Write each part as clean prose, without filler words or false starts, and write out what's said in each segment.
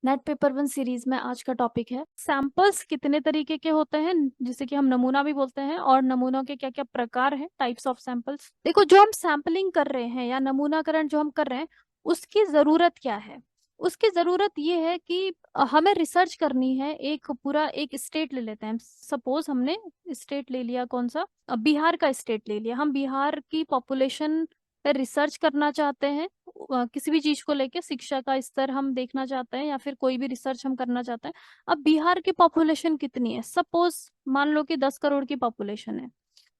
Net paper one series में आज का टॉपिक है सैंपल्स कितने तरीके के होते हैं, जिसे कि हम नमूना भी बोलते हैं, और नमूनों के क्या क्या प्रकार हैं, टाइप्स ऑफ सैंपल्स। देखो, जो हम सैंपलिंग कर रहे हैं या नमूनाकरण जो हम कर रहे हैं, उसकी जरूरत क्या है। उसकी जरूरत ये है कि हमें रिसर्च करनी है। एक पूरा एक स्टेट ले लेते हैं, सपोज हमने स्टेट ले लिया, कौन सा, बिहार का स्टेट ले लिया। हम बिहार की पॉपुलेशन पे रिसर्च करना चाहते हैं, किसी भी चीज को लेके शिक्षा का स्तर हम देखना चाहते हैं या फिर कोई भी रिसर्च हम करना चाहते हैं। अब बिहार की पॉपुलेशन कितनी है, सपोज मान लो कि 10 करोड़ की पॉपुलेशन है।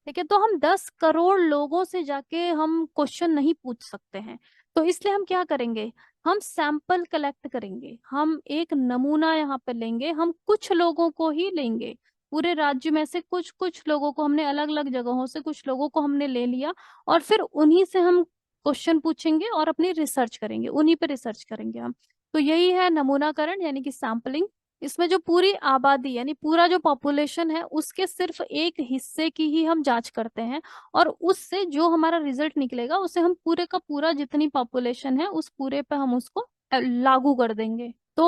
ठीक है, तो हम 10 करोड़ लोगों से जाके हम क्वेश्चन नहीं पूछ सकते हैं। तो इसलिए हम क्या करेंगे, हम सैंपल कलेक्ट करेंगे। हम एक नमूना यहाँ पे लेंगे, हम कुछ लोगों को ही लेंगे। पूरे राज्य में से कुछ कुछ लोगों को हमने, अलग अलग जगहों से कुछ लोगों को हमने ले लिया, और फिर उन्हीं से हम क्वेश्चन पूछेंगे और अपनी रिसर्च करेंगे, उन्हीं पे रिसर्च करेंगे हम। तो यही है नमूनाकरण यानी कि सैंपलिंग। इसमें जो पूरी आबादी यानी पूरा जो पॉपुलेशन है, उसके सिर्फ एक हिस्से की ही हम जांच करते हैं, और उससे जो हमारा रिजल्ट निकलेगा उसे हम पूरे का पूरा, जितनी पॉपुलेशन है उस पूरे पे हम उसको लागू कर देंगे। तो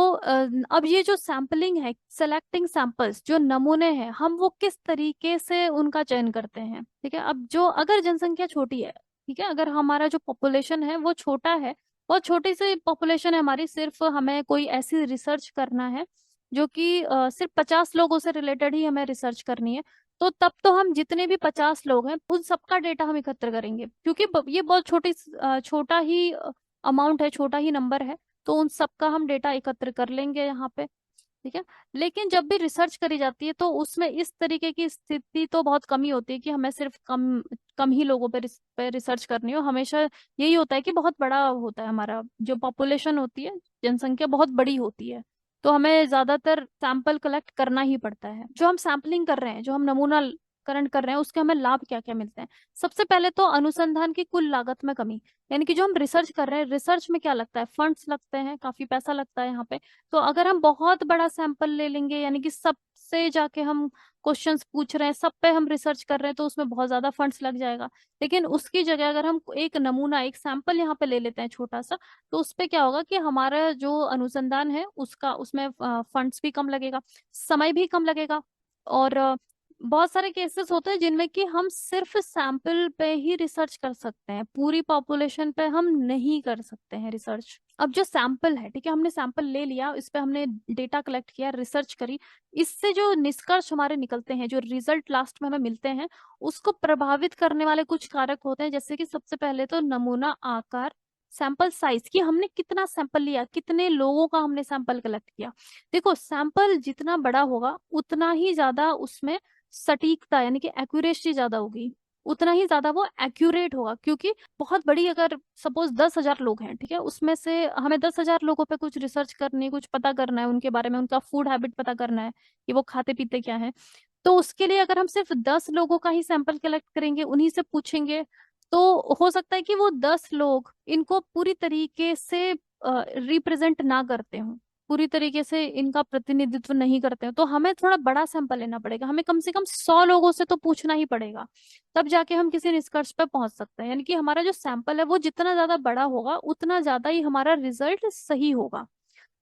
अब ये जो सैंपलिंग है, सेलेक्टिंग सैंपल्स, जो नमूने हैं, हम वो किस तरीके से उनका चयन करते हैं। ठीक है, अब जो अगर जनसंख्या छोटी है, ठीक है, अगर हमारा जो पॉपुलेशन है वो छोटा है, बहुत छोटी सी पॉपुलेशन है हमारी, सिर्फ हमें कोई ऐसी रिसर्च करना है जो कि सिर्फ 50 लोगों से रिलेटेड ही हमें रिसर्च करनी है, तो तब तो हम जितने भी 50 लोग हैं उन सबका डेटा हम एकत्र करेंगे, क्योंकि ये बहुत छोटा ही अमाउंट है, छोटा ही नंबर है। तो उन सबका हम डेटा एकत्र कर लेंगे यहाँ पे। ठीक है, लेकिन जब भी रिसर्च करी जाती है तो उसमें इस तरीके की स्थिति तो बहुत कम ही होती है कि हमें सिर्फ कम कम ही लोगों पे रिसर्च करनी हो। हमेशा यही होता है कि बहुत बड़ा होता है हमारा जो पॉपुलेशन होती है, जनसंख्या बहुत बड़ी होती है, तो हमें ज्यादातर सैंपल कलेक्ट करना ही पड़ता है। जो हम सैंपलिंग कर रहे हैं, जो हम नमूनाकरण कर रहे हैं, उसके हमें लाभ क्या क्या मिलते हैं। सबसे पहले तो अनुसंधान की कुल लागत में कमी, यानी कि जो हम रिसर्च कर रहे हैं, रिसर्च में क्या लगता है, फंड्स लगते हैं, काफी पैसा लगता है यहाँ पे। तो अगर हम बहुत बड़ा सैंपल ले लेंगे, यानी कि सबसे जाके हम क्वेश्चंस पूछ रहे हैं, सब पे हम रिसर्च कर रहे हैं, तो उसमें बहुत ज्यादा फंड्स लग जाएगा। लेकिन उसकी जगह अगर हम एक नमूना, एक सैंपल यहाँ पे ले लेते हैं छोटा सा, तो उस पे क्या होगा कि हमारा जो अनुसंधान है उसका, उसमें फंड्स भी कम लगेगा, समय भी कम लगेगा। और बहुत सारे केसेस होते हैं जिनमें कि हम सिर्फ सैंपल पे ही रिसर्च कर सकते हैं, पूरी पॉपुलेशन पे हम नहीं कर सकते हैं रिसर्च। अब जो सैंपल है, ठीक है, हमने सैंपल ले लिया, इस पे हमने डेटा कलेक्ट किया, रिसर्च करी, इससे जो निष्कर्ष हमारे निकलते हैं, जो रिजल्ट लास्ट में हमें मिलते हैं, उसको प्रभावित करने वाले कुछ कारक होते हैं। जैसे कि सबसे पहले तो नमूना आकार, सैंपल साइज, कि हमने कितना सैंपल लिया, कितने लोगों का हमने सैंपल कलेक्ट किया। देखो, सैंपल जितना बड़ा होगा उतना ही ज्यादा उसमें सटीकता यानी कि एक्यूरेसी ज्यादा होगी, उतना ही ज्यादा वो एक्यूरेट होगा। क्योंकि बहुत बड़ी, अगर सपोज 10,000 लोग हैं, ठीक है, उसमें से हमें 10,000 लोगों पे कुछ रिसर्च करनी है, कुछ पता करना है उनके बारे में, उनका फूड हैबिट पता करना है कि वो खाते पीते क्या है। तो उसके लिए अगर हम सिर्फ 10 लोगों का ही सैंपल कलेक्ट करेंगे, उन्हीं से पूछेंगे, तो हो सकता है कि वो 10 लोग इनको पूरी तरीके से रिप्रेजेंट ना करते हों, पूरी तरीके से इनका प्रतिनिधित्व नहीं करते हो। तो हमें थोड़ा बड़ा सैंपल लेना पड़ेगा, हमें कम से कम 100 लोगों से तो पूछना ही पड़ेगा, तब जाके हम किसी निष्कर्ष पे पहुंच सकते हैं। यानी कि हमारा जो सैंपल है वो जितना ज्यादा बड़ा होगा उतना ज्यादा ही हमारा रिजल्ट सही होगा।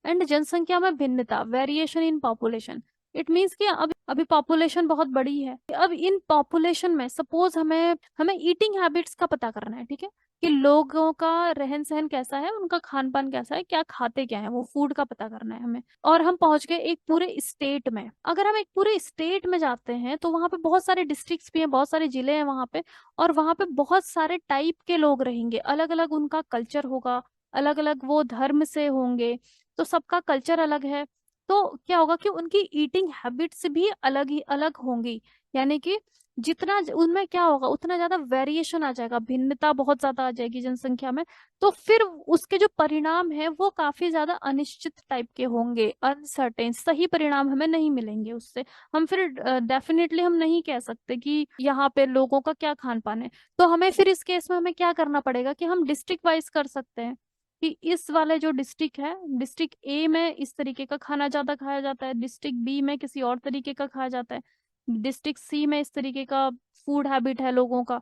एंड जनसंख्या में भिन्नता, variation in population, it means कि अब अभी पॉपुलेशन बहुत बड़ी है, अब इन पॉपुलेशन में सपोज हमें हमें ईटिंग हैबिट्स का पता करना है। ठीक है, कि लोगों का रहन सहन कैसा है, उनका खान पान कैसा है, क्या खाते क्या है, वो फूड का पता करना है हमें। और हम पहुंच गए एक पूरे स्टेट में। अगर हम एक पूरे स्टेट में जाते हैं तो वहां पे बहुत सारे डिस्ट्रिक्ट्स भी हैं, बहुत सारे जिले हैं वहां पे, और वहां पे बहुत सारे टाइप के लोग रहेंगे, अलग अलग उनका कल्चर होगा, अलग अलग वो धर्म से होंगे, तो सबका कल्चर अलग है। तो क्या होगा कि उनकी ईटिंग हैबिट्स भी अलग ही अलग होंगी। यानी कि जितना उनमें क्या होगा, उतना ज्यादा वेरिएशन आ जाएगा, भिन्नता बहुत ज्यादा आ जाएगी जनसंख्या में। तो फिर उसके जो परिणाम है वो काफी ज्यादा अनिश्चित टाइप के होंगे, अनसर्टेन, सही परिणाम हमें नहीं मिलेंगे उससे। हम फिर डेफिनेटली हम नहीं कह सकते कि यहाँ पे लोगों का क्या खान पान है। तो हमें फिर इस केस में हमें क्या करना पड़ेगा कि हम डिस्ट्रिक्ट वाइज कर सकते हैं, कि इस वाले जो डिस्ट्रिक्ट है, डिस्ट्रिक्ट ए में इस तरीके का खाना ज्यादा खाया जाता है, डिस्ट्रिक्ट बी में किसी और तरीके का खाया जाता है, डिस्ट्रिक्ट सी में इस तरीके का फूड हैबिट है लोगों का।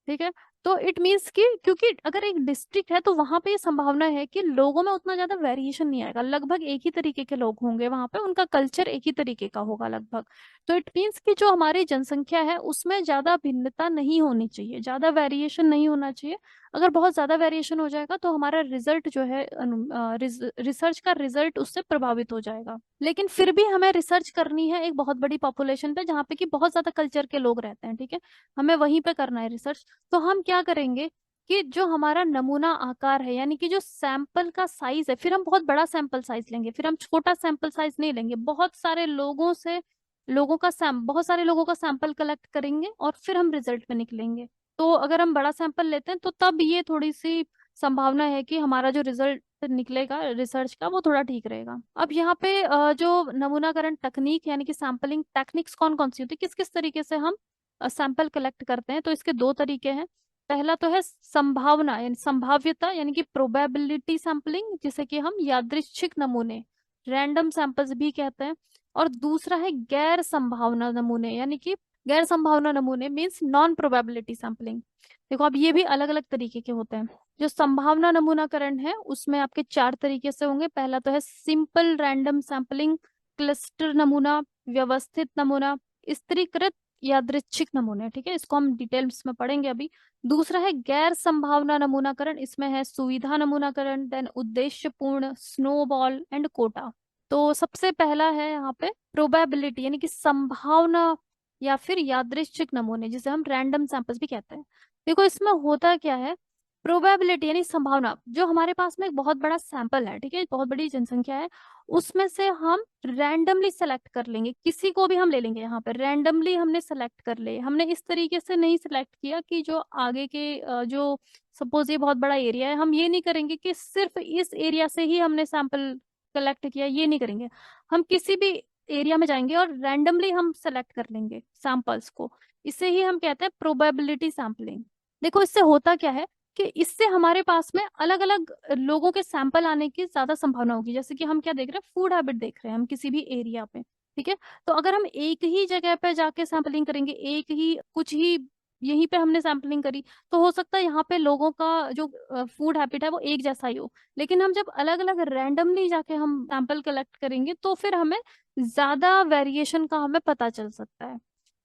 ठीक है, तो इट मीन्स कि क्योंकि अगर एक डिस्ट्रिक्ट है तो वहां पे ये संभावना है कि लोगों में उतना ज्यादा वेरिएशन नहीं आएगा, लगभग एक ही तरीके के लोग होंगे वहां पे, उनका कल्चर एक ही तरीके का होगा लगभग। तो इट मीन्स कि जो हमारी जनसंख्या है उसमें ज्यादा भिन्नता नहीं होनी चाहिए, ज्यादा वेरिएशन नहीं होना चाहिए। अगर बहुत ज्यादा वेरिएशन हो जाएगा तो हमारा रिजल्ट जो है रिसर्च का रिजल्ट उससे प्रभावित हो जाएगा। लेकिन फिर भी हमें रिसर्च करनी है एक बहुत बड़ी पॉपुलेशन पे जहाँ पे कि बहुत ज्यादा कल्चर के लोग रहते हैं, ठीक है, हमें वहीं पे करना है रिसर्च। तो हम क्या करेंगे कि जो हमारा नमूना आकार है, यानी कि जो सैंपल का साइज है, फिर हम बहुत बड़ा सैंपल साइज लेंगे, फिर हम छोटा सैंपल साइज नहीं लेंगे, बहुत सारे लोगों से बहुत सारे लोगों का सैंपल कलेक्ट करेंगे और फिर हम रिजल्ट पे निकलेंगे। तो अगर हम बड़ा सैंपल लेते हैं तो तब ये थोड़ी सी संभावना है कि हमारा जो रिजल्ट निकलेगा रिसर्च का वो थोड़ा ठीक रहेगा। अब यहाँ पे जो नमूनाकरण तकनीक यानी कि सैंपलिंग टेक्निक्स कौन कौन सी होती है, किस किस तरीके से हम सैंपल कलेक्ट करते हैं, तो इसके दो तरीके हैं। पहला तो है संभावना यानी संभाव्यता यानी कि प्रोबेबिलिटी सैंपलिंग, जिसे कि हम यादृच्छिक नमूने रैंडम सैंपल्स भी कहते हैं। और दूसरा है गैर संभावना नमूने यानी कि गैर संभावना नमूने मीन्स नॉन प्रोबेबिलिटी सैंपलिंग। देखो अब ये भी अलग अलग तरीके के होते हैं। जो संभावना नमूनाकरण है उसमें आपके चार तरीके से होंगे। पहला तो है सिंपल रैंडम सैंपलिंग, क्लस्टर नमूना, व्यवस्थित नमूना, स्थिरीकृत यादृच्छिक नमूने, ठीक है, इसको हम डिटेल्स में पढ़ेंगे अभी। दूसरा है गैर संभावना नमूनाकरण, इसमें है सुविधा नमूनाकरण, देन उद्देश्यपूर्ण, स्नोबॉल एंड कोटा। तो सबसे पहला है यहाँ पे प्रोबेबिलिटी यानी कि संभावना या फिर यादृच्छिक नमूने, जिसे हम रैंडम सैंपल्स भी कहते हैं। देखो इसमें होता क्या है, प्रोबेबिलिटी यानी संभावना, जो हमारे पास में एक बहुत बड़ा सैंपल है, ठीक है, बहुत बड़ी जनसंख्या है, उसमें से हम रैंडमली सेलेक्ट कर लेंगे, किसी को भी हम ले लेंगे, यहाँ पर रैंडमली हमने सेलेक्ट कर ले, हमने इस तरीके से नहीं सेलेक्ट किया कि जो आगे के जो सपोज ये बहुत बड़ा एरिया है, हम ये नहीं करेंगे कि सिर्फ इस एरिया से ही हमने सैंपल कलेक्ट किया, ये नहीं करेंगे। हम किसी भी एरिया में जाएंगे और रैंडमली हम सेलेक्ट कर लेंगे सैंपल्स को, इसे ही हम कहते हैं प्रोबेबिलिटी सैंपलिंग। देखो इससे होता क्या है कि इससे हमारे पास में अलग अलग लोगों के सैंपल आने की ज्यादा संभावना होगी। जैसे कि हम क्या देख रहे हैं, फूड हैबिट देख रहे हैं हम किसी भी एरिया पे, ठीक है। तो अगर हम एक ही जगह पे जाके सैंपलिंग करेंगे, एक ही कुछ ही यहीं पे हमने सैंपलिंग करी, तो हो सकता है यहाँ पे लोगों का जो फूड हैबिट है वो एक जैसा ही हो। लेकिन हम जब अलग अलग रैंडमली जाके हम सैंपल कलेक्ट करेंगे तो फिर हमें ज्यादा वेरिएशन का हमें पता चल सकता है।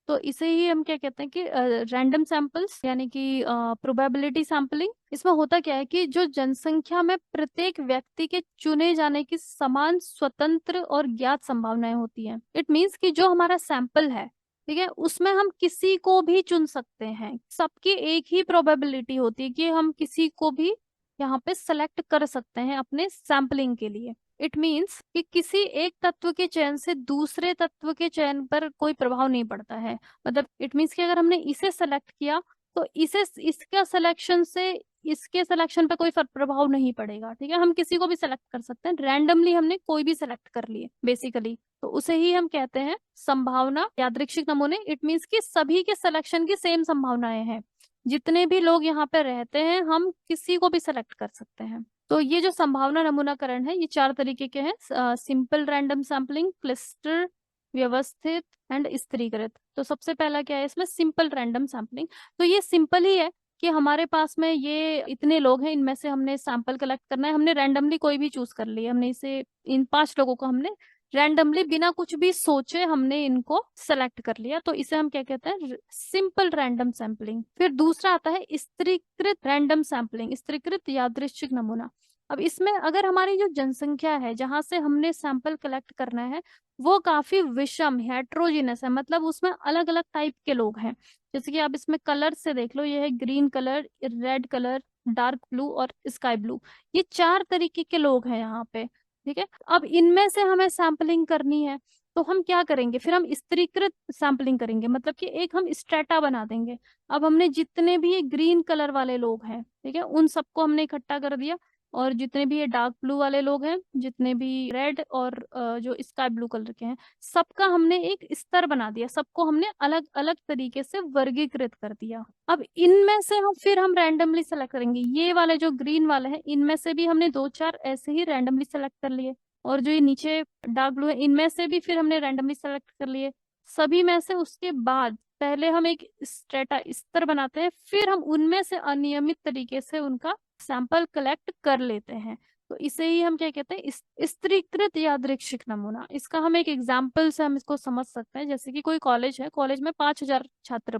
तो इसे ही हम क्या कहते हैं कि रैंडम सैंपल्स यानी कि प्रोबेबिलिटी सैंपलिंग। इसमें होता क्या है कि जो जनसंख्या में प्रत्येक व्यक्ति के चुने जाने की समान स्वतंत्र और ज्ञात संभावनाएं होती हैं। इट मीन्स कि जो हमारा सैंपल है, ठीक है, उसमें हम किसी को भी चुन सकते हैं, सबकी एक ही प्रोबेबिलिटी होती है कि हम किसी को भी यहाँ पे सेलेक्ट कर सकते हैं अपने सैंपलिंग के लिए। इट मीन्स कि किसी एक तत्व के चयन से दूसरे तत्व के चयन पर कोई प्रभाव नहीं पड़ता है। मतलब इट मीन्स कि अगर हमने इसे सेलेक्ट किया तो इसे इसका सिलेक्शन से इसके सिलेक्शन पे कोई प्रभाव नहीं पड़ेगा, ठीक है, हम किसी को भी सेलेक्ट कर सकते हैं, रैंडमली हमने कोई भी सेलेक्ट कर लिए बेसिकली। तो उसे ही हम कहते हैं संभावना यादृच्छिक नमूने। इट मीन्स कि सभी के सिलेक्शन की सेम संभावनाएं हैं, जितने भी लोग यहाँ पे रहते हैं हम किसी को भी सेलेक्ट कर सकते हैं। तो ये जो संभावना नमूनाकरण है ये चार तरीके के हैं, सिंपल रैंडम सैंपलिंग, क्लस्टर, व्यवस्थित एंड स्थिरीकृत। तो सबसे पहला क्या है इसमें, सिंपल रैंडम सैंपलिंग। तो ये सिंपल ही है कि हमारे पास में ये इतने लोग हैं, इनमें से हमने सैंपल कलेक्ट करना है, हमने रैंडमली कोई भी चूज कर लिया, हमने इसे इन 5 लोगों को हमने रैंडमली बिना कुछ भी सोचे हमने इनको सेलेक्ट कर लिया, तो इसे हम क्या कहते हैं, सिंपल रैंडम सैंपलिंग। फिर दूसरा आता है स्त्रीकृत रैंडम सैंपलिंग, स्त्रीकृत यादृच्छिक नमूना। अब इसमें अगर हमारी जो जनसंख्या है जहां से हमने सैंपल कलेक्ट करना है वो काफी विषम हेट्रोजीनस है, मतलब उसमें अलग अलग टाइप के लोग हैं। जैसे कि आप इसमें कलर से देख लो, ये है green colour, red colour, dark blue और स्काई ब्लू, ये 4 तरीके के लोग हैं यहाँ पे, ठीक है। अब इनमें से हमें सैंपलिंग करनी है तो हम क्या करेंगे, फिर हम स्त्रीकृत सैंपलिंग करेंगे, मतलब कि एक हम स्ट्रेटा बना देंगे। अब हमने जितने भी ये ग्रीन कलर वाले लोग हैं, ठीक है, उन सबको हमने इकट्ठा कर दिया, और जितने भी ये डार्क ब्लू वाले लोग हैं, जितने भी रेड और जो स्काई ब्लू कलर के हैं, सबका हमने एक स्तर बना दिया, सबको हमने अलग अलग तरीके से वर्गीकृत कर दिया। अब इनमें से हम रैंडमली सेलेक्ट करेंगे, ये वाले जो ग्रीन वाले हैं इनमें से भी हमने 2-4 ऐसे ही रैंडमली सेलेक्ट कर लिए, और जो ये नीचे डार्क ब्लू है इनमें से भी फिर हमने रैंडमली सेलेक्ट कर लिए। सभी में से उसके बाद पहले हम एक स्ट्रेटा स्तर बनाते हैं, फिर हम उनमें से अनियमित तरीके से उनका सैंपल कलेक्ट कर लेते हैं। तो इसे ही हम क्या कहते हैं, स्तरीकृत यादृच्छिक नमूना। इसका हम एक एग्जाम्पल से हम इसको समझ सकते हैं। जैसे कि कोई कॉलेज है, कॉलेज में 5,000 छात्र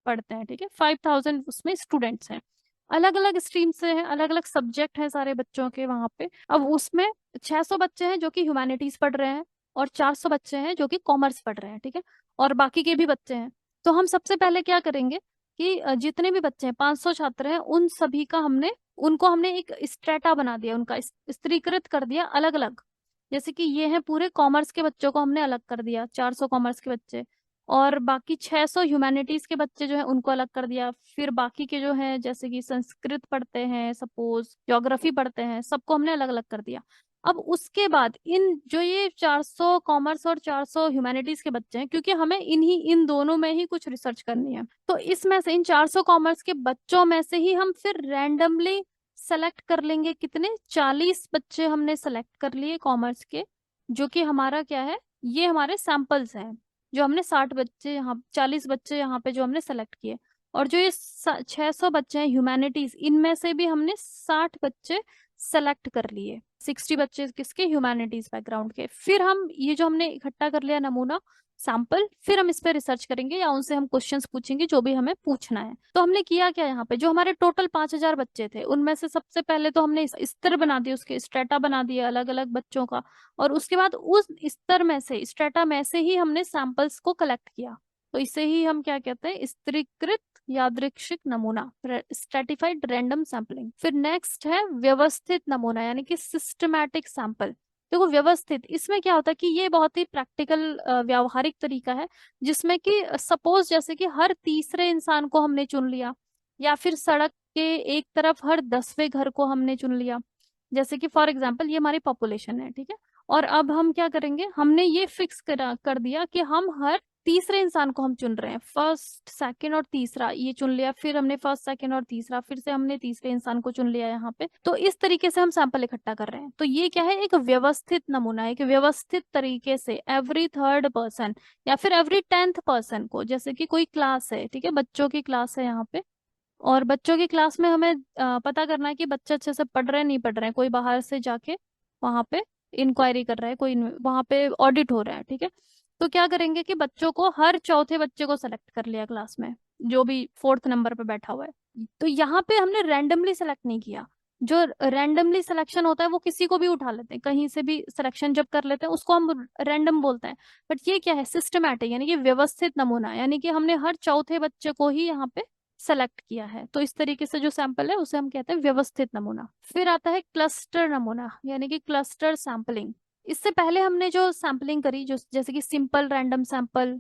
पढ़ते हैं, ठीक है, 5,000 उसमें स्टूडेंट्स हैं, अलग अलग स्ट्रीम से हैं, अलग अलग सब्जेक्ट हैं सारे बच्चों के वहां पे। अब उसमें 600 बच्चे हैं जो कि ह्यूमैनिटीज पढ़ रहे हैं, और 400 बच्चे हैं जो कि कॉमर्स पढ़ रहे हैं, ठीक है, और बाकी के भी बच्चे हैं। तो हम सबसे पहले क्या करेंगे कि जितने भी बच्चे हैं, 500 छात्र हैं, उन सभी का उनको हमने एक स्ट्रेटा बना दिया, उनका स्तरीकृत कर दिया अलग अलग। जैसे कि ये हैं पूरे कॉमर्स के बच्चों को हमने अलग कर दिया, 400 कॉमर्स के बच्चे, और बाकी 600 ह्यूमैनिटीज के बच्चे जो है उनको अलग कर दिया। फिर बाकी के जो हैं, जैसे कि संस्कृत पढ़ते हैं, सपोज ज्योग्राफी पढ़ते हैं, सबको हमने अलग अलग कर दिया। अब उसके बाद इन जो ये 400 कॉमर्स और 400 ह्यूमैनिटीज के बच्चे हैं, क्योंकि हमें इन दोनों में ही कुछ रिसर्च करनी है, तो इसमें से इन 400 कॉमर्स के बच्चों में से ही हम फिर रैंडमली सेलेक्ट कर लेंगे। कितने? 40 बच्चे हमने सेलेक्ट कर लिए कॉमर्स के, जो कि हमारा क्या है, ये हमारे सैंपल्स हैं, जो हमने 60 बच्चे यहाँ, 40 बच्चे यहाँ पे जो हमने सेलेक्ट किए। और जो ये 600 बच्चे हैं ह्यूमैनिटीज, इनमें से भी हमने 60 बच्चे सेलेक्ट कर लिए, 60 बच्चे किसके? ह्यूमैनिटीज बैकग्राउंड के। फिर हम ये जो हमने इकट्ठा कर लिया नमूना, सैंपल, फिर हम इस पे रिसर्च करेंगे या उनसे हम क्वेश्चंस पूछेंगे जो भी हमें पूछना है। तो हमने किया क्या यहाँ पे, जो हमारे टोटल 5,000 बच्चे थे, उनमें से सबसे पहले तो हमने स्तर बना दिए, उसके स्ट्रेटा बना दिया अलग अलग बच्चों का, और उसके बाद उस स्तर में से, स्ट्रेटा में से ही हमने सैंपल्स को कलेक्ट किया। तो इसे ही हम क्या कहते हैं, स्तरीकृत यादृच्छिक नमूना, स्ट्रेटिफाइड रैंडम सैंपलिंग। फिर नेक्स्ट है व्यवस्थित नमूना, यानी कि सिस्टमैटिक सैंपल। देखो व्यवस्थित, इसमें क्या होता है कि ये बहुत ही प्रैक्टिकल व्यावहारिक तरीका है, जिसमें कि सपोज जैसे कि हर तीसरे इंसान को हमने चुन लिया, या फिर सड़क के एक तरफ हर 10वें घर को हमने चुन लिया। जैसे कि फॉर एग्जाम्पल ये हमारी पॉपुलेशन है, ठीक है, और अब हम क्या करेंगे, हमने ये फिक्स कर दिया कि हम हर तीसरे इंसान को हम चुन रहे हैं, फर्स्ट सेकंड और तीसरा ये चुन लिया, फिर हमने फर्स्ट सेकंड और तीसरा, फिर से हमने तीसरे इंसान को चुन लिया यहाँ पे। तो इस तरीके से हम सैंपल इकट्ठा कर रहे हैं। तो ये क्या है, एक व्यवस्थित नमूना, एक व्यवस्थित तरीके से एवरी थर्ड पर्सन या फिर एवरी 10th पर्सन को, जैसे कि कोई क्लास है, ठीक है, बच्चों की क्लास है यहाँ पे, और बच्चों की क्लास में हमें पता करना है कि बच्चे अच्छे से पढ़ रहे हैं नहीं पढ़ रहे हैं, कोई बाहर से जाके वहां पे इंक्वायरी कर रहा है, कोई वहां पे ऑडिट हो रहा है, ठीक है। तो क्या करेंगे कि बच्चों को, हर चौथे बच्चे को सेलेक्ट कर लिया क्लास में, जो भी 4th नंबर पे बैठा हुआ है। तो यहाँ पे हमने रैंडमली सेलेक्ट नहीं किया। जो रैंडमली सिलेक्शन होता है वो किसी को भी उठा लेते हैं, कहीं से भी सिलेक्शन जब कर लेते हैं उसको हम रैंडम बोलते हैं। बट ये क्या है, सिस्टमैटिक, यानी कि व्यवस्थित नमूना, यानी कि हमने हर चौथे बच्चे को ही यहाँ पे सेलेक्ट किया है। तो इस तरीके से जो सैंपल है उसे हम कहते हैं व्यवस्थित नमूना। फिर आता है क्लस्टर नमूना, यानी कि क्लस्टर सैंपलिंग। इससे पहले हमने जो सैंपलिंग करी, जो जैसे कि सिंपल रैंडम सैंपल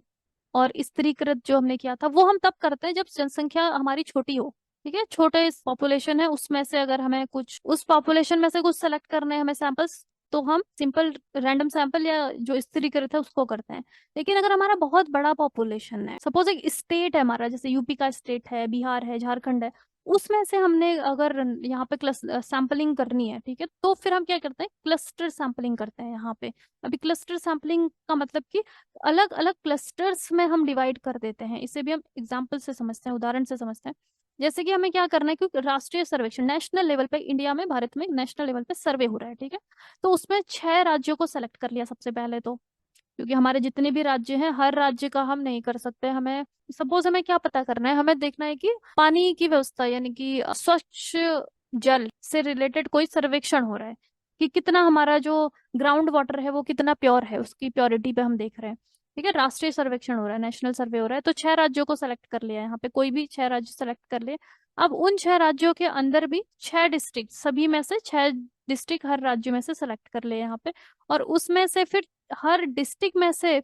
और स्तरीकृत जो हमने किया था, वो हम तब करते हैं जब जनसंख्या हमारी छोटी हो, ठीक है, छोटे पॉपुलेशन है, उसमें से अगर हमें कुछ, उस पॉपुलेशन में से कुछ सेलेक्ट करने हैं हमें सैंपल्स, तो हम सिंपल रैंडम सैंपल या जो स्तरीकृत है उसको करते हैं। लेकिन अगर हमारा बहुत बड़ा पॉपुलेशन है, सपोज एक स्टेट है हमारा, जैसे यूपी का स्टेट है, बिहार है, झारखंड है, उसमें से हमने अगर यहाँ पे सैंपलिंग करनी है, ठीक है, तो फिर हम क्या करते हैं, क्लस्टर सैंपलिंग करते हैं यहाँ पे। अभी क्लस्टर सैंपलिंग का मतलब कि अलग अलग क्लस्टर्स में हम डिवाइड कर देते हैं। इसे भी हम एग्जाम्पल से समझते हैं, उदाहरण से समझते हैं। जैसे कि हमें क्या करना है, क्योंकि राष्ट्रीय सर्वेक्षण, नेशनल लेवल पे, इंडिया में, भारत में नेशनल लेवल पे सर्वे हो रहा है, ठीक है, तो उसमें 6 राज्यों को सेलेक्ट कर लिया सबसे पहले तो, क्योंकि हमारे जितने भी राज्य हैं, हर राज्य का हम नहीं कर सकते। हमें सपोज हमें क्या पता करना है, हमें देखना है कि पानी की व्यवस्था, यानी कि स्वच्छ जल से रिलेटेड कोई सर्वेक्षण हो रहा है, कि कितना हमारा जो ग्राउंड वाटर है वो कितना प्योर है, उसकी प्योरिटी पे हम देख रहे हैं, ठीक है, राष्ट्रीय सर्वेक्षण हो रहा है, नेशनल सर्वे हो रहा है। तो 6 राज्यों को सेलेक्ट कर लिया है, यहाँ पे कोई भी 6 राज्य सेलेक्ट कर लिए। अब उन 6 राज्यों के अंदर भी 6 डिस्ट्रिक्ट, सभी में से 6 डिस्ट्रिक्ट हर राज्य में से सेलेक्ट कर लिए यहाँ पे, और उसमें से फिर हर डिस्ट्रिक्ट में से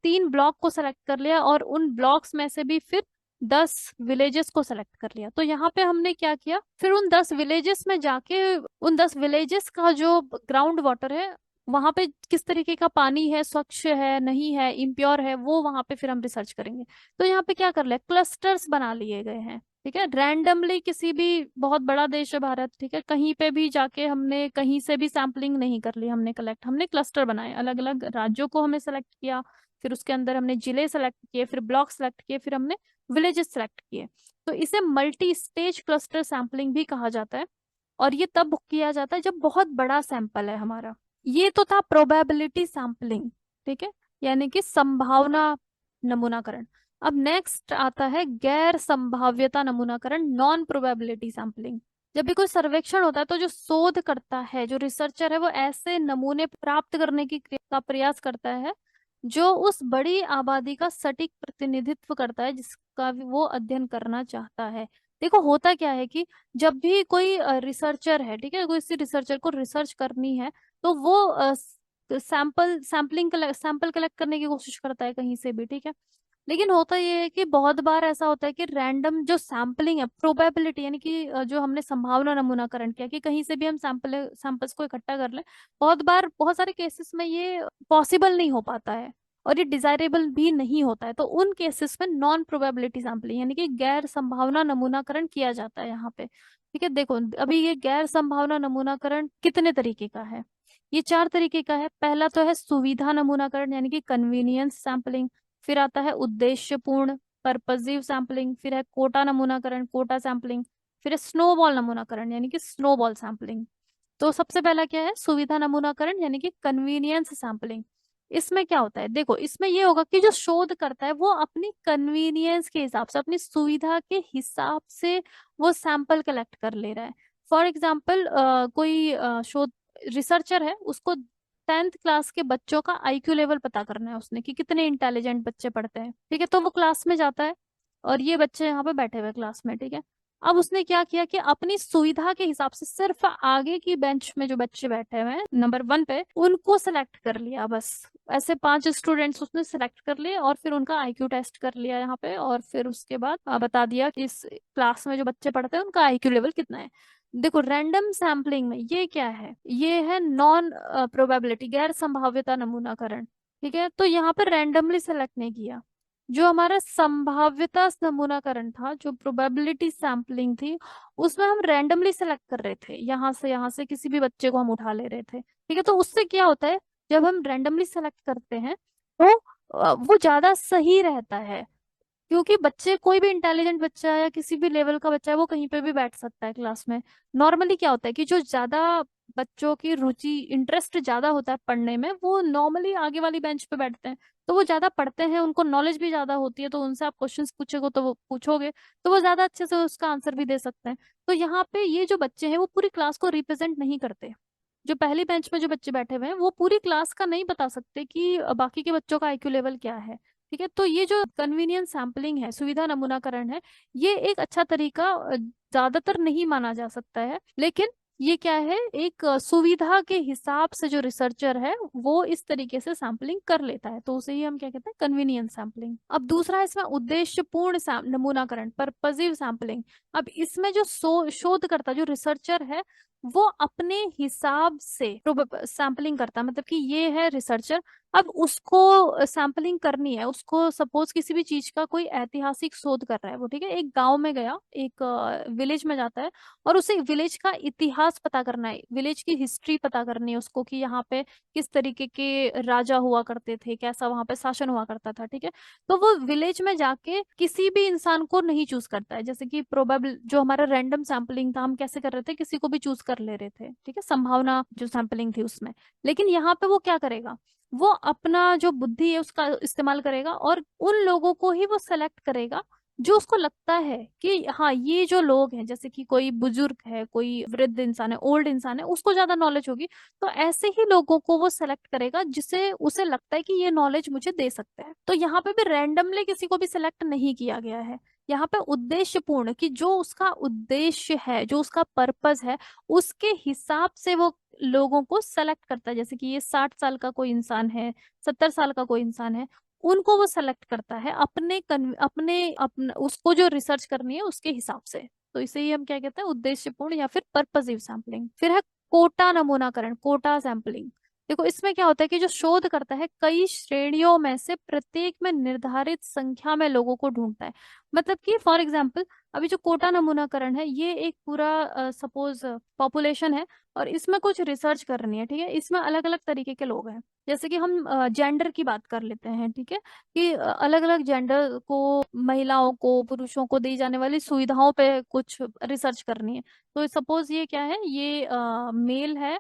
3 ब्लॉक को सेलेक्ट कर लिया, और उन ब्लॉक्स में से भी फिर 10 विलेजेस को सेलेक्ट कर लिया। तो यहाँ पे हमने क्या किया, फिर उन 10 विलेजेस में जाके उन 10 विलेजेस का जो ग्राउंड वाटर है, वहां पे किस तरीके का पानी है, स्वच्छ है, नहीं है, इम्प्योर है, वो वहां पे फिर हम रिसर्च करेंगे। तो यहाँ पे क्या कर लिया, क्लस्टर्स बना लिए गए हैं, ठीक है, रैंडमली। किसी भी, बहुत बड़ा देश है भारत, ठीक है, कहीं पे भी जाके हमने कहीं से भी सैंपलिंग नहीं कर ली, हमने कलेक्ट, हमने क्लस्टर बनाए, अलग अलग राज्यों को हमें सेलेक्ट किया, फिर उसके अंदर हमने जिले सेलेक्ट किए, फिर ब्लॉक सेलेक्ट किए, फिर हमने विलेजेस सेलेक्ट किए। तो इसे मल्टी स्टेज क्लस्टर सैम्पलिंग भी कहा जाता है। और ये तब किया जाता है जब बहुत बड़ा सैंपल है हमारा। ये तो था प्रोबेबिलिटी सैम्पलिंग, ठीक है, यानी कि संभावना नमूनाकरण। अब नेक्स्ट आता है गैर संभाव्यता नमूनाकरण, नॉन प्रोबेबिलिटी सैम्पलिंग। जब भी कोई सर्वेक्षण होता है तो जो शोध करता है, जो रिसर्चर है, वो ऐसे नमूने प्राप्त करने का प्रयास करता है जो उस बड़ी आबादी का सटीक प्रतिनिधित्व करता है जिसका वो अध्ययन करना चाहता है। देखो होता क्या है कि जब भी कोई रिसर्चर है, ठीक है, कोई किसी रिसर्चर को रिसर्च करनी है तो वो सैंपल कलेक्ट करने की कोशिश करता है कहीं से भी, ठीक है। लेकिन होता ये है कि बहुत बार ऐसा होता है कि रैंडम जो सैम्पलिंग है, प्रोबेबिलिटी यानी कि जो हमने संभावना नमूनाकरण किया कि कहीं से भी हम सैंपल्स को इकट्ठा कर लें, बहुत बार बहुत सारे केसेस में ये पॉसिबल नहीं हो पाता है और ये डिजायरेबल भी नहीं होता है। तो उन केसेस में नॉन प्रोबेबिलिटी सैंपलिंग यानी कि गैर संभावना नमूनाकरण किया जाता है यहाँ पे, ठीक है। देखो अभी ये गैर संभावना नमूनाकरण कितने तरीके का है, ये 4 तरीके का है। पहला तो है सुविधा नमूनाकरण यानी कि कन्वीनियंस सैंपलिंग, फिर आता है उद्देश्यपूर्ण पर्पजिव सैंपलिंग, फिर है कोटा नमूनाकरण कोटा सैंपलिंग, फिर है स्नोबॉल नमूनाकरण यानी कि स्नोबॉल सैंपलिंग। तो सबसे पहला क्या है, सुविधा नमूनाकरण यानी कि कन्वीनियंस सैंपलिंग। इसमें क्या होता है, देखो इसमें ये होगा कि जो शोध करता है वो अपनी कन्वीनियंस के हिसाब से, अपनी सुविधा के हिसाब से वो सैंपल कलेक्ट कर ले रहा है। फॉर एग्जाम्पल कोई शोध रिसर्चर है, उसको 10th क्लास के बच्चों का आईक्यू लेवल पता करना है उसने कि कितने इंटेलिजेंट बच्चे पढ़ते हैं, ठीक है। तो वो क्लास में जाता है और ये बच्चे यहाँ पे बैठे हुए क्लास में, ठीक है। अब उसने क्या किया कि अपनी सुविधा के हिसाब से सिर्फ आगे की बेंच में जो बच्चे बैठे हुए हैं नंबर 1 पे उनको सेलेक्ट कर लिया, बस ऐसे 5 स्टूडेंट्स उसने सेलेक्ट कर लिए और फिर उनका आईक्यू टेस्ट कर लिया यहाँ पे, और फिर उसके बाद बता दिया कि इस क्लास में जो बच्चे पढ़ते हैं उनका आईक्यू लेवल कितना है। देखो रैंडम सैम्पलिंग में ये क्या है, ये है नॉन प्रोबेबिलिटी गैर संभाव्यता नमूनाकरण, ठीक है। तो यहाँ पर रैंडमली सेलेक्ट नहीं किया। जो हमारा संभाव्यता नमूनाकरण था, जो प्रोबेबिलिटी सैम्पलिंग थी, उसमें हम रैंडमली सेलेक्ट कर रहे थे, यहाँ से किसी भी बच्चे को हम उठा ले रहे थे, ठीक है। तो उससे क्या होता है, जब हम रैंडमली सेलेक्ट करते हैं तो वो ज्यादा सही रहता है, क्योंकि बच्चे कोई भी इंटेलिजेंट बच्चा है या किसी भी लेवल का बच्चा है वो कहीं पे भी बैठ सकता है क्लास में। नॉर्मली क्या होता है कि जो ज्यादा बच्चों की रुचि इंटरेस्ट ज्यादा होता है पढ़ने में, वो नॉर्मली आगे वाली बेंच पे बैठते हैं। तो वो ज्यादा पढ़ते हैं, उनको नॉलेज भी ज्यादा होती है, तो उनसे आप क्वेश्चंस पूछोगे तो वो पूछोगे तो वो ज्यादा अच्छे से उसका आंसर भी दे सकते हैं। तो यहाँ पे ये जो बच्चे हैं वो पूरी क्लास को रिप्रेजेंट नहीं करते। जो पहली बेंच में जो बच्चे बैठे हुए हैं वो पूरी क्लास का नहीं बता सकते कि बाकी के बच्चों का आईक्यू लेवल क्या है, ठीक है। तो ये जो कन्वीनियंस सैम्पलिंग है, सुविधा नमूनाकरण है, ये एक अच्छा तरीका ज्यादातर नहीं माना जा सकता है, लेकिन ये क्या है, एक सुविधा के हिसाब से जो रिसर्चर है वो इस तरीके से सैम्पलिंग कर लेता है, तो उसे ही हम क्या कहते हैं, कन्वीनियंस सैम्पलिंग। अब दूसरा है इसमें उद्देश्यपूर्ण नमूनाकरण पर्पजिव सैम्पलिंग। अब इसमें जो शोधकर्ता जो रिसर्चर है वो अपने हिसाब से सैम्पलिंग करता है, मतलब कि ये है रिसर्चर, अब उसको सैम्पलिंग करनी है, उसको सपोज किसी भी चीज का कोई ऐतिहासिक शोध कर रहा है वो, ठीक है, एक गांव में गया, एक विलेज में जाता है और उसे विलेज का इतिहास पता करना है, विलेज की हिस्ट्री पता करनी है उसको कि यहाँ पे किस तरीके के राजा हुआ करते थे, कैसा वहां पे शासन हुआ करता था, ठीक है। तो वो विलेज में जाके किसी भी इंसान को नहीं चूज करता है, जैसे कि प्रोबेबल जो हमारा रैंडम सैम्पलिंग था हम कैसे कर रहे थे, किसी को भी चूज कर ले रहे थे, ठीक है, संभावना जो सैम्पलिंग थी उसमें। लेकिन यहाँ पे वो क्या करेगा, वो अपना जो बुद्धि है उसका इस्तेमाल करेगा और उन लोगों को ही वो सेलेक्ट करेगा जो उसको लगता है कि हाँ ये जो लोग हैं, जैसे कि कोई बुजुर्ग है, कोई वृद्ध इंसान है, ओल्ड इंसान है, उसको ज्यादा नॉलेज होगी, तो ऐसे ही लोगों को वो सेलेक्ट करेगा जिसे उसे लगता है कि ये नॉलेज मुझे दे सकते हैं। तो यहाँ पे भी रैंडमली किसी को भी सिलेक्ट नहीं किया गया है, यहाँ पे उद्देश्यपूर्ण कि जो उसका उद्देश्य है, जो उसका पर्पस है, उसके हिसाब से वो लोगों को सेलेक्ट करता है। जैसे कि ये 60 साल का कोई इंसान है, 70 साल का कोई इंसान है, उनको वो सेलेक्ट करता है अपने उसको जो रिसर्च करनी है उसके हिसाब से। तो इसे ही हम क्या कहते हैं, उद्देश्यपूर्ण या फिर पर्पसिव सैम्पलिंग। फिर है कोटा नमूनाकरण कोटा सैम्पलिंग। देखो इसमें क्या होता है कि जो शोध करता है कई श्रेणियों में से प्रत्येक में निर्धारित संख्या में लोगों को ढूंढता है। मतलब कि फॉर एग्जाम्पल अभी जो कोटा नमूनाकरण है ये एक पूरा सपोज पॉपुलेशन है, और इसमें कुछ रिसर्च करनी है, ठीक है। इसमें अलग अलग तरीके के लोग हैं, जैसे कि हम जेंडर की बात कर लेते हैं, ठीक है, कि अलग अलग जेंडर को, महिलाओं को, पुरुषों को दी जाने वाली सुविधाओं पे कुछ रिसर्च करनी है। तो सपोज ये क्या है, ये मेल है,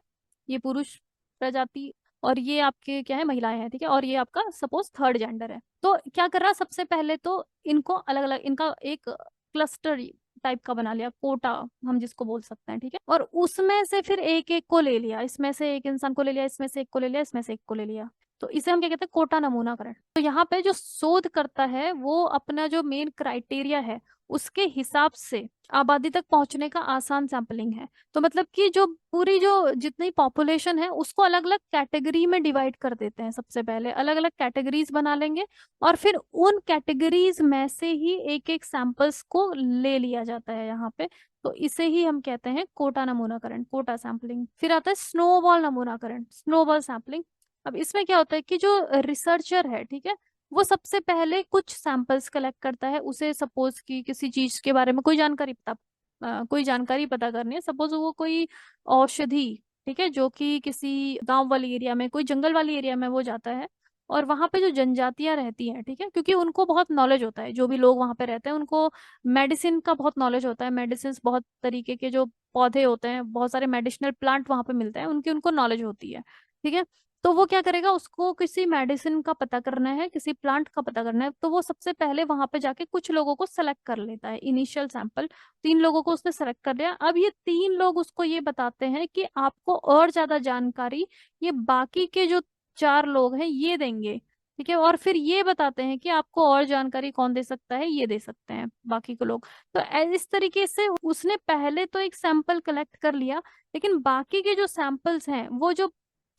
ये पुरुष प्रजाति, और ये आपके क्या है, महिलाएं हैं, ठीक है, और ये आपका सपोज थर्ड जेंडर है। तो क्या कर रहा, सबसे पहले तो इनको अलग अलग, इनका एक क्लस्टर टाइप का बना लिया, कोटा हम जिसको बोल सकते हैं, ठीक है, और उसमें से फिर एक एक को ले लिया, इसमें से एक इंसान को ले लिया, इसमें से एक को ले लिया, इसमें से एक को ले लिया। तो इसे हम क्या कहते हैं, कोटा नमूनाकरण। तो यहाँ पे जो शोध करता है वो अपना जो मेन क्राइटेरिया है उसके हिसाब से आबादी तक पहुंचने का आसान सैंपलिंग है। तो मतलब कि जो पूरी जो जितनी पॉपुलेशन है उसको अलग अलग कैटेगरी में डिवाइड कर देते हैं, सबसे पहले अलग अलग कैटेगरीज बना लेंगे, और फिर उन कैटेगरीज में से ही एक एक सैंपल्स को ले लिया जाता है यहाँ पे। तो इसे ही हम कहते हैं कोटा नमूनाकरण, कोटा सैंपलिंग। फिर आता है स्नोबॉल नमूनाकरण, स्नोबॉल सैंपलिंग। अब इसमें क्या होता है कि जो रिसर्चर है, ठीक है, वो सबसे पहले कुछ सैंपल्स कलेक्ट करता है। उसे सपोज कि किसी चीज के बारे में कोई जानकारी पता करनी है, सपोज वो कोई औषधि, ठीक है, जो कि किसी गांव वाली एरिया में, कोई जंगल वाली एरिया में वो जाता है, और वहां पे जो जनजातियां रहती हैं, ठीक है, क्योंकि उनको बहुत नॉलेज होता है, जो भी लोग वहां पे रहते हैं उनको मेडिसिन का बहुत नॉलेज होता है, मेडिसिन बहुत तरीके के जो पौधे होते हैं, बहुत सारे मेडिसिनल प्लांट वहां पे मिलते हैं, उनकी उनको नॉलेज होती है, ठीक है। तो वो क्या करेगा, उसको किसी मेडिसिन का पता करना है, किसी प्लांट का पता करना है, तो वो सबसे पहले वहां पे जाके कुछ लोगों को सेलेक्ट कर लेता है, इनिशियल सैंपल 3 लोगों को उसने सेलेक्ट कर लिया। अब ये 3 लोग उसको ये बताते हैं कि आपको और ज्यादा जानकारी ये बाकी के जो 4 लोग हैं ये देंगे, ठीक है, और फिर ये बताते हैं कि आपको और जानकारी कौन दे सकता है, ये दे सकते हैं बाकी के लोग। तो इस तरीके से उसने पहले तो एक सैंपल कलेक्ट कर लिया, लेकिन बाकी के जो सैंपल्स हैं, वो जो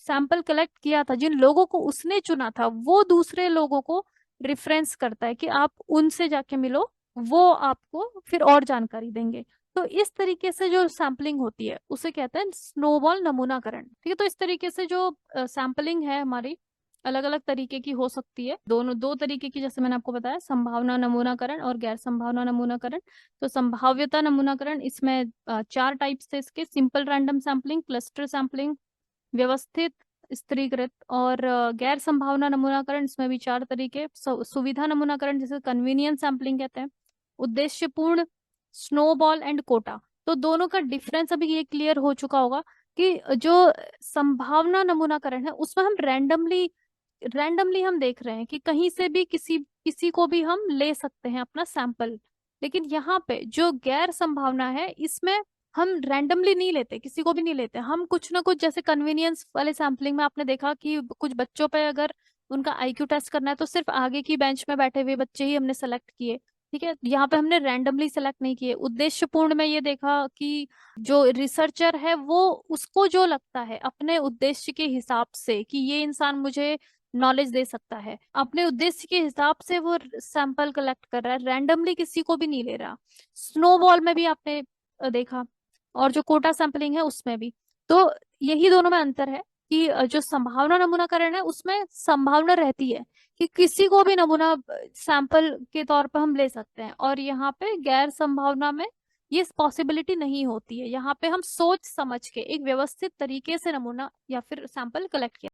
सैंपल कलेक्ट किया था, जिन लोगों को उसने चुना था, वो दूसरे लोगों को रिफरेंस करता है कि आप उनसे जाके मिलो, वो आपको फिर और जानकारी देंगे। तो इस तरीके से जो सैम्पलिंग होती है उसे कहते हैं स्नोबॉल नमूनाकरण, ठीक है। तो इस तरीके से जो सैम्पलिंग है हमारी अलग अलग तरीके की हो सकती है, दोनों दो तरीके की, जैसे मैंने आपको बताया, संभावना नमूनाकरण और गैर संभावना नमूनाकरण। तो संभाव्यता नमूनाकरण, इसमें 4 टाइप्स थे इसके: simple random sampling, cluster sampling, व्यवस्थित, स्तरीकृत, और गैर संभावना नमूनाकरण, इसमें भी 4 तरीके। सुविधा नमूनाकरण जिसे कन्वीनियंस सैम्पलिंग कहते हैं, उद्देश्यपूर्ण, स्नोबॉल एंड कोटा। तो दोनों का डिफरेंस अभी ये क्लियर हो चुका होगा कि जो संभावना नमूनाकरण है उसमें हम रैंडमली हम देख रहे हैं कि कहीं से भी किसी किसी को भी हम ले सकते हैं अपना सैंपल। लेकिन यहाँ पे जो गैर संभावना है, इसमें हम रैंडमली नहीं लेते, किसी को भी नहीं लेते, हम कुछ ना कुछ, जैसे कन्वीनियंस वाले सैम्पलिंग में आपने देखा कि कुछ बच्चों पे अगर उनका आईक्यू टेस्ट करना है तो सिर्फ आगे की बेंच में बैठे हुए बच्चे ही हमने सेलेक्ट किए, ठीक है, यहाँ पे हमने रैंडमली सेलेक्ट नहीं किए। उद्देश्यपूर्ण में ये देखा कि जो रिसर्चर है वो, उसको जो लगता है अपने उद्देश्य के हिसाब से कि ये इंसान मुझे नॉलेज दे सकता है, अपने उद्देश्य के हिसाब से वो सैंपल कलेक्ट कर रहा है, रैंडमली किसी को भी नहीं ले रहा। स्नोबॉल में भी आपने देखा, और जो कोटा सैंपलिंग है उसमें भी। तो यही दोनों में अंतर है कि जो संभावना नमूनाकरण है उसमें संभावना रहती है कि किसी को भी नमूना सैंपल के तौर पर हम ले सकते हैं, और यहाँ पे गैर संभावना में ये पॉसिबिलिटी नहीं होती है। यहाँ पे हम सोच समझ के एक व्यवस्थित तरीके से नमूना या फिर सैंपल कलेक्ट किया